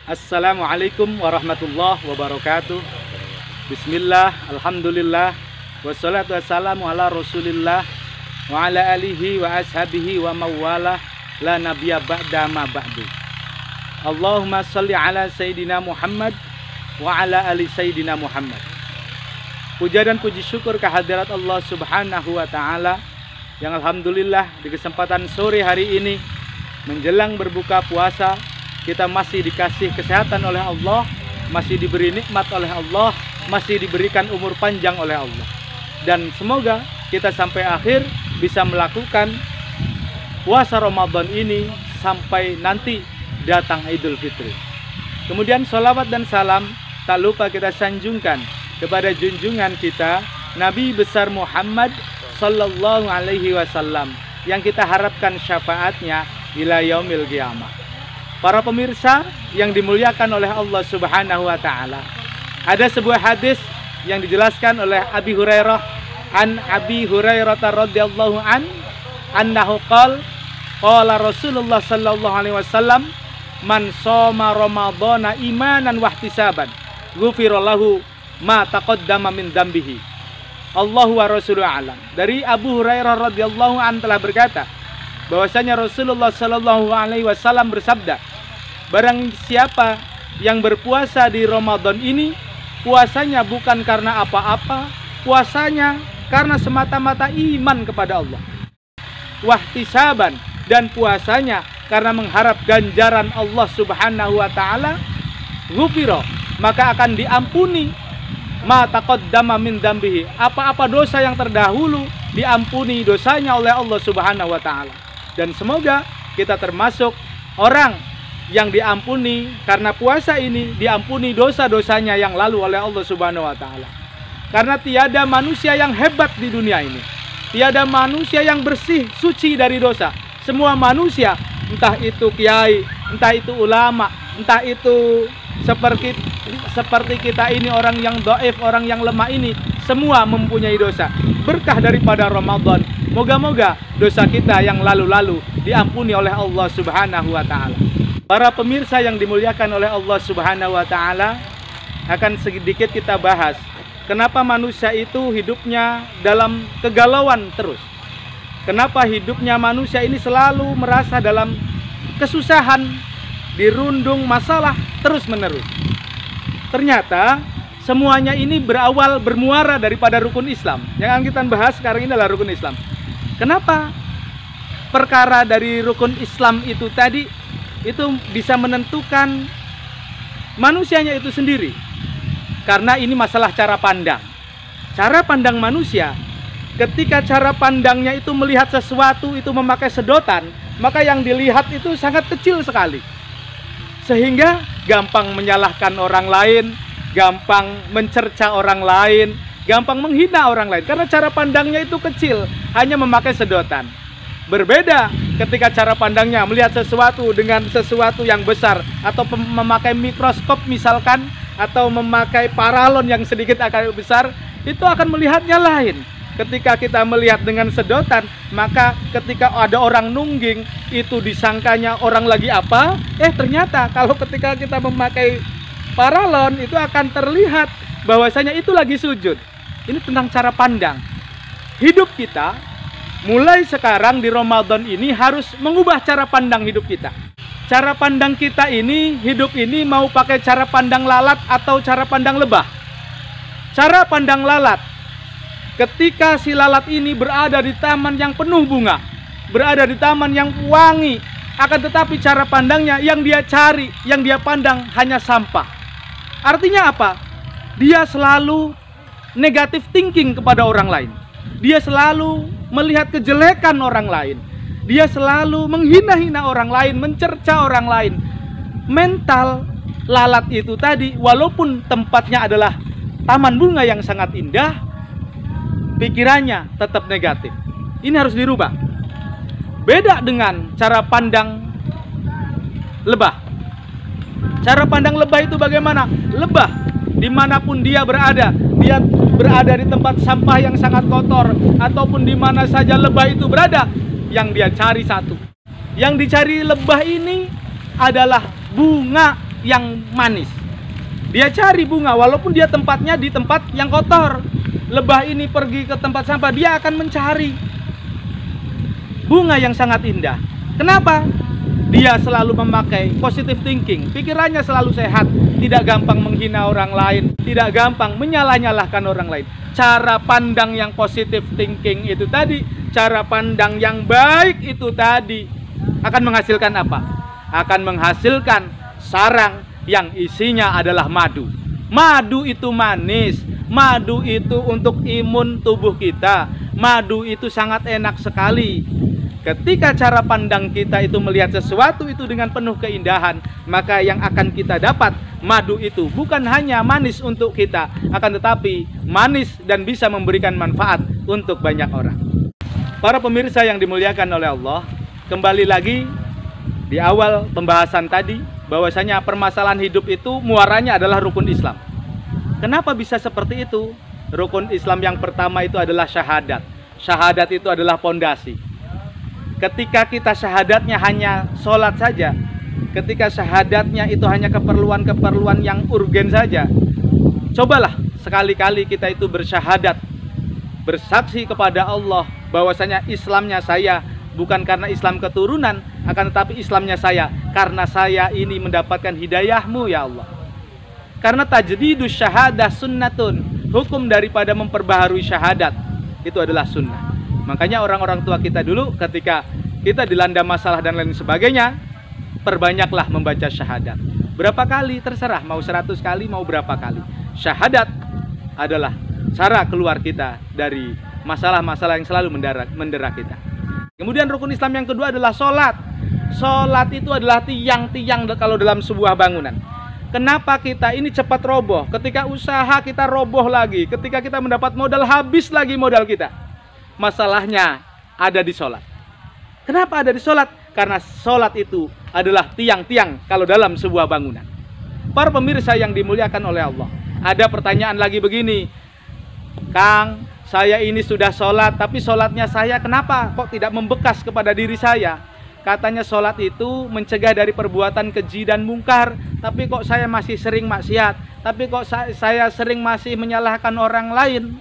Assalamualaikum warahmatullahi wabarakatuh. Bismillah, alhamdulillah, wassalatu wassalamu ala rasulillah wa ala alihi wa ashabihi wa mawalah, la nabiyya ba'da ma ba'du. Allahumma salli ala Sayyidina Muhammad wa ala ali Sayyidina Muhammad. Puja dan puji syukur kehadirat Allah subhanahu wa ta'ala, yang alhamdulillah di kesempatan sore hari ini menjelang berbuka puasa, kita masih dikasih kesehatan oleh Allah, masih diberi nikmat oleh Allah, masih diberikan umur panjang oleh Allah. Dan semoga kita sampai akhir bisa melakukan puasa Ramadan ini sampai nanti datang Idul Fitri. Kemudian sholawat dan salam tak lupa kita sanjungkan kepada junjungan kita Nabi besar Muhammad sallallahu alaihi wasallam, yang kita harapkan syafaatnya ila yaumil qiyamah. Para pemirsa yang dimuliakan oleh Allah subhanahu wa ta'ala, ada sebuah hadis yang dijelaskan oleh Abi Hurairah, an Abi Hurairah radhiyallahu anhu qala Rasulullah sallallahu alaihi wasallam, man shoma ramadhana imanan wahtisaban ghufira lahu ma taqaddama min dzambihi. Allahu wa rasuluhu a'lam. Dari Abu Hurairah radhiyallahu anhu telah berkata bahwasanya Rasulullah sallallahu alaihi wasallam bersabda, barang siapa yang berpuasa di Ramadan ini, puasanya bukan karena apa-apa, puasanya karena semata-mata iman kepada Allah. Wahtisaban, dan puasanya karena mengharap ganjaran Allah subhanahu wa ta'ala, ghufira, maka akan diampuni ma taqaddama min dzambihi, apa-apa dosa yang terdahulu diampuni dosanya oleh Allah subhanahu wa ta'ala. Dan semoga kita termasuk orang yang diampuni karena puasa ini, diampuni dosa-dosanya yang lalu oleh Allah subhanahu wa ta'ala. Karena tiada manusia yang hebat di dunia ini, tiada manusia yang bersih, suci dari dosa. Semua manusia, entah itu kiai, entah itu ulama, entah itu seperti kita ini, orang yang dhaif, orang yang lemah ini, semua mempunyai dosa. Berkah daripada Ramadan, moga-moga dosa kita yang lalu-lalu diampuni oleh Allah subhanahu wa ta'ala. Para pemirsa yang dimuliakan oleh Allah subhanahu wa ta'ala, akan sedikit kita bahas kenapa manusia itu hidupnya dalam kegalauan terus. Kenapa hidupnya manusia ini selalu merasa dalam kesusahan, dirundung masalah terus menerus. Ternyata semuanya ini bermuara daripada rukun Islam. Yang akan kita bahas sekarang ini adalah rukun Islam. Kenapa perkara dari rukun Islam itu tadi itu bisa menentukan manusianya itu sendiri? Karena ini masalah cara pandang. Cara pandang manusia, ketika cara pandangnya itu melihat sesuatu itu memakai sedotan, maka yang dilihat itu sangat kecil sekali, sehingga gampang menyalahkan orang lain, gampang mencerca orang lain, gampang menghina orang lain, karena cara pandangnya itu kecil, hanya memakai sedotan. Berbeda ketika cara pandangnya melihat sesuatu dengan sesuatu yang besar, atau memakai mikroskop misalkan, atau memakai paralon yang sedikit agak besar, itu akan melihatnya lain. Ketika kita melihat dengan sedotan, maka ketika ada orang nungging, itu disangkanya orang lagi apa? Ternyata kalau ketika kita memakai paralon, itu akan terlihat bahwasanya itu lagi sujud. Ini tentang cara pandang. Hidup kita mulai sekarang di Ramadan ini harus mengubah cara pandang hidup kita. Cara pandang kita ini, hidup ini mau pakai cara pandang lalat atau cara pandang lebah? Cara pandang lalat, ketika si lalat ini berada di taman yang penuh bunga, berada di taman yang wangi, akan tetapi cara pandangnya yang dia cari, yang dia pandang hanya sampah. Artinya apa? Dia selalu negative thinking kepada orang lain. Dia selalu melihat kejelekan orang lain. Dia selalu menghina-hina orang lain, mencerca orang lain. Mental lalat itu tadi, walaupun tempatnya adalah taman bunga yang sangat indah, pikirannya tetap negatif. Ini harus dirubah. Beda dengan cara pandang lebah. Cara pandang lebah itu bagaimana? Lebah dimanapun dia berada di tempat sampah yang sangat kotor, ataupun di mana saja lebah itu berada, yang dia cari satu. Yang dicari lebah ini adalah bunga yang manis. Dia cari bunga walaupun dia tempatnya di tempat yang kotor. Lebah ini pergi ke tempat sampah, dia akan mencari bunga yang sangat indah. Kenapa? Dia selalu memakai positive thinking. Pikirannya selalu sehat, tidak gampang menghina orang lain, tidak gampang menyalah-nyalahkan orang lain. Cara pandang yang positive thinking itu tadi, cara pandang yang baik itu tadi akan menghasilkan apa? Akan menghasilkan sarang yang isinya adalah madu. Madu itu manis, madu itu untuk imun tubuh kita, madu itu sangat enak sekali. Ketika cara pandang kita itu melihat sesuatu itu dengan penuh keindahan, maka yang akan kita dapat madu itu bukan hanya manis untuk kita, akan tetapi manis dan bisa memberikan manfaat untuk banyak orang. Para pemirsa yang dimuliakan oleh Allah, kembali lagi di awal pembahasan tadi, bahwasanya permasalahan hidup itu muaranya adalah rukun Islam. Kenapa bisa seperti itu? Rukun Islam yang pertama itu adalah syahadat. Syahadat itu adalah pondasi. Ketika kita syahadatnya hanya sholat saja, ketika syahadatnya itu hanya keperluan-keperluan yang urgen saja, cobalah sekali-kali kita itu bersyahadat, bersaksi kepada Allah bahwasanya Islamnya saya bukan karena Islam keturunan, akan tetapi Islamnya saya karena saya ini mendapatkan hidayahmu ya Allah. Karena tajdidus syahadah sunnatun, hukum daripada memperbaharui syahadat itu adalah sunnah. Makanya orang-orang tua kita dulu ketika kita dilanda masalah dan lain sebagainya, perbanyaklah membaca syahadat. Berapa kali terserah, mau 100 kali, mau berapa kali. Syahadat adalah cara keluar kita dari masalah-masalah yang selalu mendera kita. Kemudian rukun Islam yang kedua adalah sholat. Sholat itu adalah tiang-tiang kalau dalam sebuah bangunan. Kenapa kita ini cepat roboh? Ketika usaha kita roboh lagi, ketika kita mendapat modal habis lagi modal kita. Masalahnya ada di sholat. Kenapa ada di sholat? Karena sholat itu adalah tiang-tiang kalau dalam sebuah bangunan. Para pemirsa yang dimuliakan oleh Allah, ada pertanyaan lagi begini, Kang, saya ini sudah sholat, tapi sholatnya saya kenapa kok tidak membekas kepada diri saya? Katanya sholat itu mencegah dari perbuatan keji dan mungkar, tapi kok saya masih sering maksiat, tapi kok saya sering masih menyalahkan orang lain.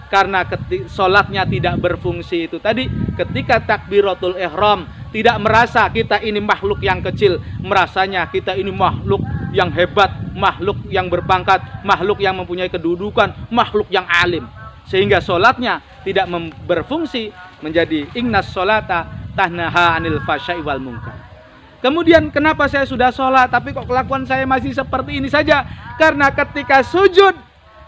Karena sholatnya tidak berfungsi itu tadi, ketika takbiratul ihram tidak merasa kita ini makhluk yang kecil, merasanya kita ini makhluk yang hebat, makhluk yang berpangkat, makhluk yang mempunyai kedudukan, makhluk yang alim, sehingga sholatnya tidak berfungsi, menjadi innas sholata tanha anil fahsya'i wal munkar. Kemudian kenapa saya sudah sholat tapi kok kelakuan saya masih seperti ini saja? Karena ketika sujud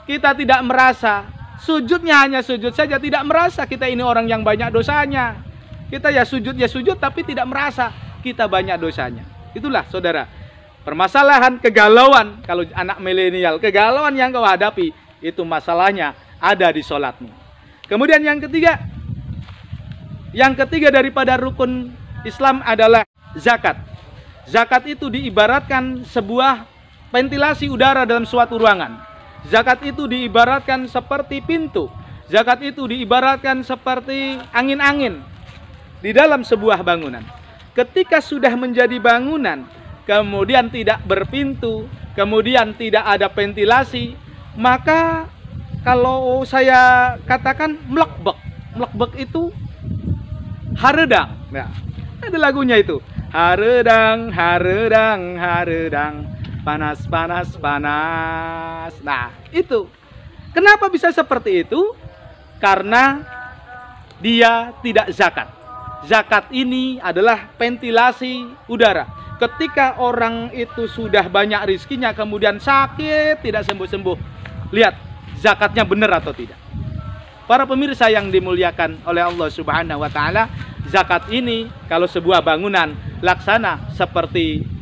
kita tidak merasa. Sujudnya hanya sujud saja, tidak merasa kita ini orang yang banyak dosanya. Kita ya sujud tapi tidak merasa kita banyak dosanya. Itulah saudara, permasalahan kegalauan. Kalau anak milenial, kegalauan yang kau hadapi itu masalahnya ada di sholatmu. Kemudian yang ketiga daripada rukun Islam adalah zakat. Zakat itu diibaratkan sebuah ventilasi udara dalam suatu ruangan. Zakat itu diibaratkan seperti pintu. Zakat itu diibaratkan seperti angin-angin di dalam sebuah bangunan. Ketika sudah menjadi bangunan, kemudian tidak berpintu, kemudian tidak ada ventilasi, maka kalau saya katakan mlekbek. Mlekbek itu haredang. Nah, ada lagunya itu. Haredang, haredang, haredang. Panas, panas, panas. Nah, itu. Kenapa bisa seperti itu? Karena dia tidak zakat. Zakat ini adalah ventilasi udara. Ketika orang itu sudah banyak rizkinya, kemudian sakit, tidak sembuh-sembuh. Lihat, zakatnya benar atau tidak. Para pemirsa yang dimuliakan oleh Allah Subhanahu wa Ta'ala, zakat ini kalau sebuah bangunan laksana seperti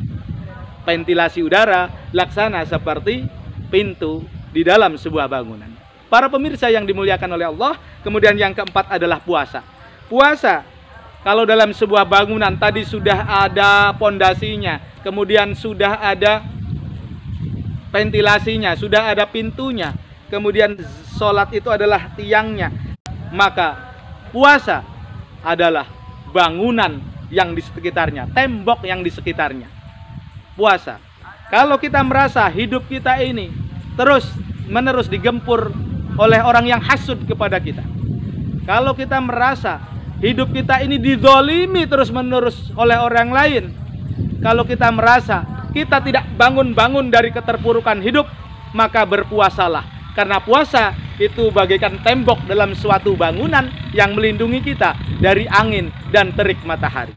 ventilasi udara, laksana seperti pintu di dalam sebuah bangunan. Para pemirsa yang dimuliakan oleh Allah, kemudian yang keempat adalah puasa. Puasa, kalau dalam sebuah bangunan tadi sudah ada pondasinya, kemudian sudah ada ventilasinya, sudah ada pintunya, kemudian sholat itu adalah tiangnya, maka puasa adalah bangunan yang di sekitarnya, tembok yang di sekitarnya. Puasa. Kalau kita merasa hidup kita ini terus menerus digempur oleh orang yang hasud kepada kita, kalau kita merasa hidup kita ini dizolimi terus menerus oleh orang lain, kalau kita merasa kita tidak bangun-bangun dari keterpurukan hidup, maka berpuasalah. Karena puasa itu bagaikan tembok dalam suatu bangunan yang melindungi kita dari angin dan terik matahari.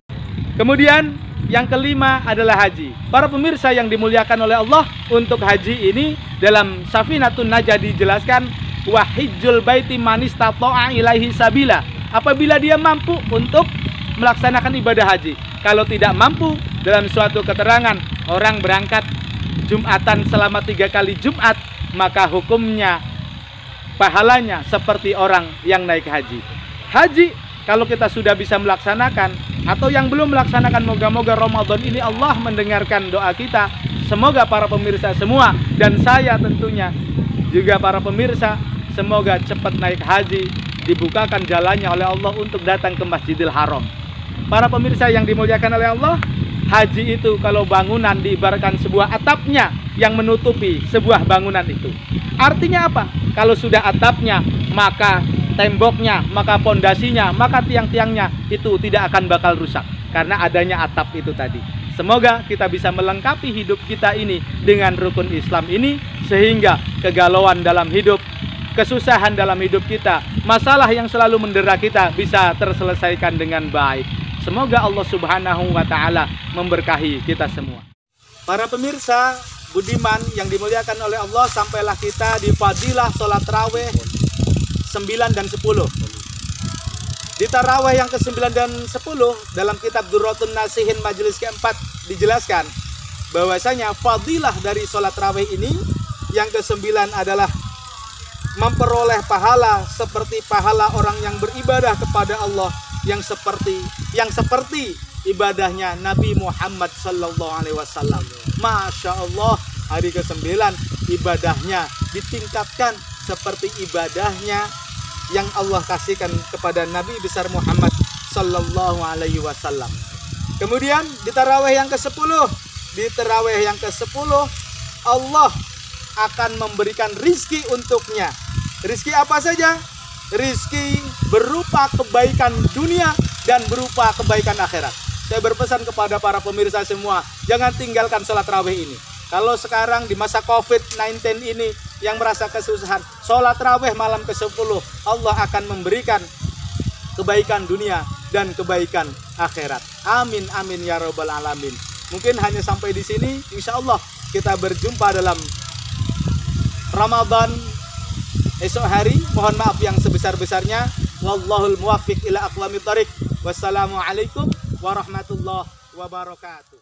Kemudian yang kelima adalah haji. Para pemirsa yang dimuliakan oleh Allah, untuk haji ini dalam Safinatun Najah dijelaskan, wa hijjul baiti man istata'a ilaihi sabila. Apabila dia mampu untuk melaksanakan ibadah haji. Kalau tidak mampu, dalam suatu keterangan orang berangkat Jumatan selama 3 kali Jumat, maka hukumnya pahalanya seperti orang yang naik haji. Haji kalau kita sudah bisa melaksanakan, atau yang belum melaksanakan, moga-moga Ramadan ini Allah mendengarkan doa kita. Semoga para pemirsa semua dan saya tentunya juga para pemirsa, semoga cepat naik haji, dibukakan jalannya oleh Allah untuk datang ke Masjidil Haram. Para pemirsa yang dimuliakan oleh Allah, haji itu kalau bangunan diibaratkan sebuah atapnya yang menutupi sebuah bangunan itu. Artinya apa? Kalau sudah atapnya, maka temboknya, maka pondasinya, maka tiang-tiangnya itu tidak akan bakal rusak karena adanya atap itu tadi. Semoga kita bisa melengkapi hidup kita ini dengan rukun Islam ini, sehingga kegalauan dalam hidup, kesusahan dalam hidup kita, masalah yang selalu mendera kita bisa terselesaikan dengan baik. Semoga Allah Subhanahu wa Ta'ala memberkahi kita semua. Para pemirsa budiman yang dimuliakan oleh Allah, sampailah kita di fadilah sholat raweh 9 dan 10. Di taraweh yang ke-9 dan 10 dalam kitab Durratun Nasihin majelis ke-4 dijelaskan bahwasanya fadilah dari sholat raweh ini yang ke-9 adalah memperoleh pahala seperti pahala orang yang beribadah kepada Allah yang seperti ibadahnya Nabi Muhammad sallallahu alaihi wasallam. Masya Allah, hari ke-9 ibadahnya ditingkatkan seperti ibadahnya yang Allah kasihkan kepada Nabi besar Muhammad sallallahu alaihi wasallam. Kemudian di tarawih yang ke-10, Allah akan memberikan rizki untuknya. Rizki apa saja? Rizki berupa kebaikan dunia dan berupa kebaikan akhirat. Saya berpesan kepada para pemirsa semua, jangan tinggalkan sholat rawih ini. Kalau sekarang di masa COVID-19 ini yang merasa kesusahan, sholat rawih malam ke-10, Allah akan memberikan kebaikan dunia dan kebaikan akhirat. Amin amin ya rabbal alamin. Mungkin hanya sampai di sini. Insya Allah kita berjumpa dalam Ramadan esok hari. Mohon maaf yang sebesar-besarnya. Wallahul muwaffiq ila aqwamit thoriq. Wassalamualaikum warahmatullahi wabarakatuh.